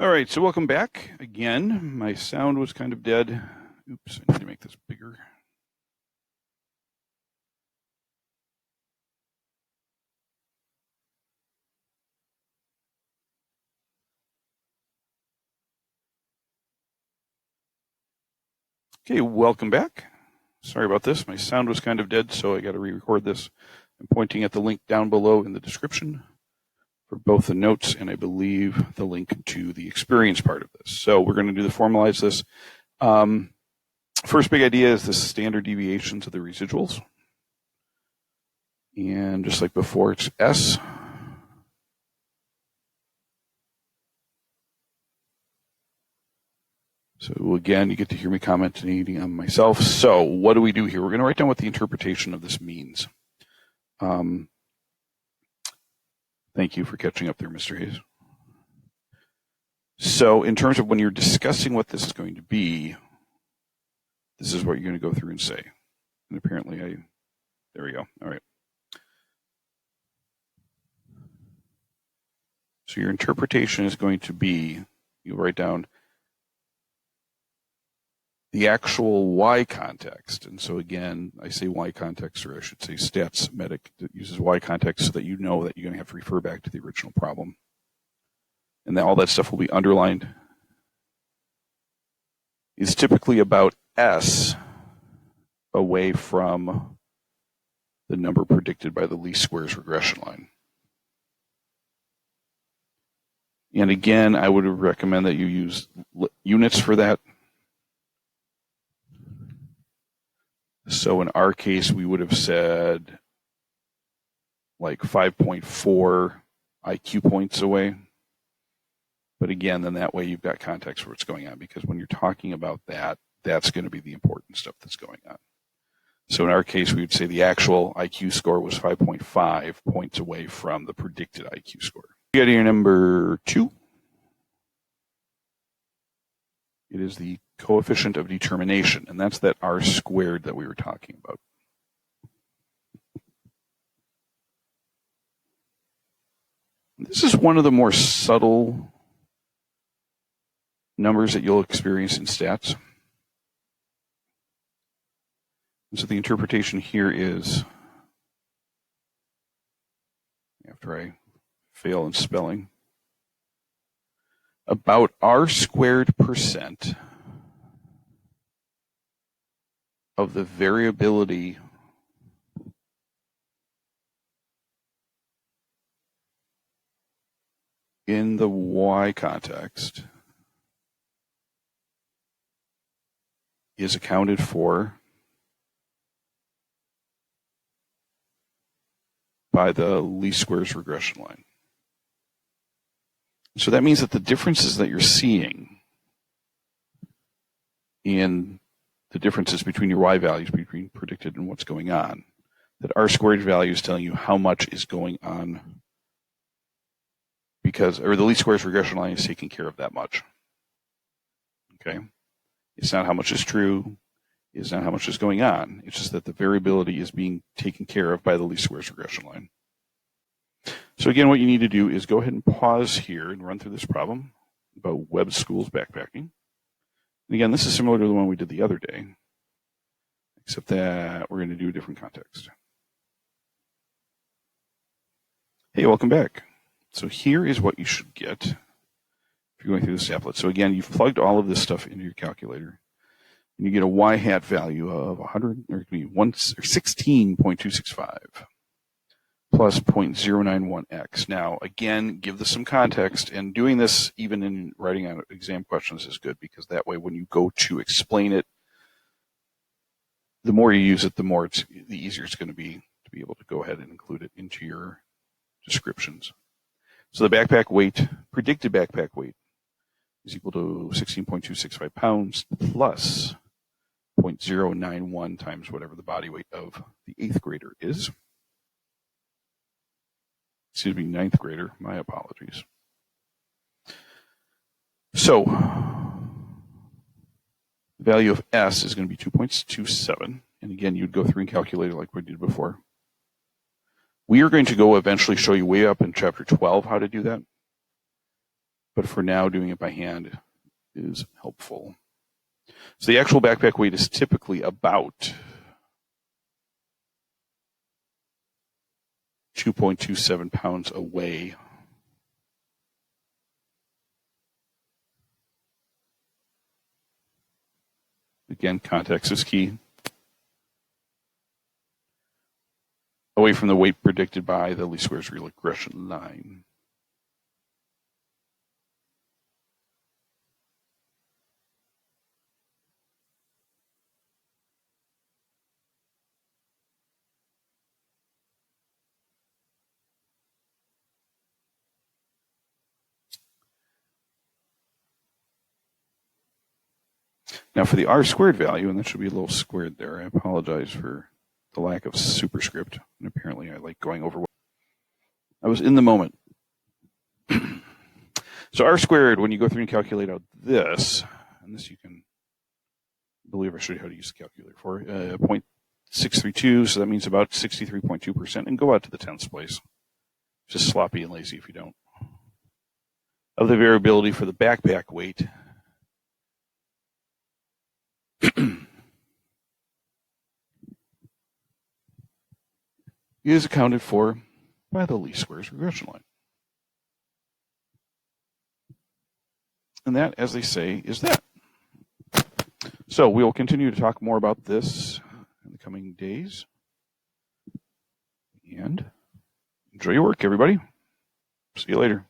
All right, so welcome back again. My sound was kind of dead. Oops, I need to make this bigger. Okay, welcome back. Sorry about this. My sound was kind of dead, so I got to re-record this. I'm pointing at the link down below in the description for both the notes and I believe the link to the experience part of this. So we're going to do the formalize this. First big idea is the standard deviations of the residuals. And just like before, it's S. So again, you get to hear me commenting on myself. So what do we do here? We're going to write down what the interpretation of this means. Thank you for catching up there, Mr. Hayes. So in terms of when you're discussing what this is going to be, this is what you're going to go through and say. And apparently there we go. All right. So your interpretation is going to be, you'll write down the actual Y context. And so again, I say Y context, or I should say stats medic that uses Y context so that you know that you're going to have to refer back to the original problem. And then all that stuff will be underlined. It's typically about S away from the number predicted by the least squares regression line. And again, I would recommend that you use units for that. So in our case, we would have said like 5.4 IQ points away. But again, then that way you've got context for what's going on, because when you're talking about that, that's going to be the important stuff that's going on. So in our case, we would say the actual IQ score was 5.5 points away from the predicted IQ score. You got your number 2. It is the coefficient of determination, and that's that R squared that we were talking about. This is one of the more subtle numbers that you'll experience in stats. And so the interpretation here is, after I fail in spelling, about R squared percent of the variability in the Y context is accounted for by the least squares regression line. So that means that the differences that you're seeing in the differences between your Y values, between predicted and what's going on, that R squared value is telling you how much is going on because, or the least squares regression line is taking care of that much. Okay? It's not how much is true, it's not how much is going on. It's just that the variability is being taken care of by the least squares regression line. So again, what you need to do is go ahead and pause here and run through this problem about web schools backpacking. And again, this is similar to the one we did the other day, except that we're going to do a different context. Hey, welcome back. So here is what you should get if you're going through this applet. So again, you've plugged all of this stuff into your calculator, and you get a Y hat value of 16.265. plus 0.091x. Now, again, give this some context, and doing this even in writing on exam questions is good, because that way when you go to explain it, the more you use it, the easier it's going to be able to go ahead and include it into your descriptions. So the backpack weight, predicted backpack weight, is equal to 16.265 pounds plus 0.091 times whatever the body weight of the 8th grader is. Excuse me, 9th grader, my apologies. So, the value of S is going to be 2.27. And again, you'd go through and calculate it like we did before. We are going to go eventually show you way up in chapter 12 how to do that. but for now, doing it by hand is helpful. So the actual backpack weight is typically about 2.27 pounds away. Again, context is key. Away from the weight predicted by the least squares regression line. Now for the R squared value, and that should be a little squared there. I apologize for the lack of superscript. And apparently I like going over. I was in the moment. So R squared, when you go through and calculate out this, and this you can, I believe I showed you how to use the calculator for, 0.632, so that means about 63.2%, and go out to the tenths place. Just sloppy and lazy if you don't. Of the variability for the backpack weight, is accounted for by the least squares regression line. And that, as they say, is that. So we will continue to talk more about this in the coming days. And enjoy your work, everybody. See you later.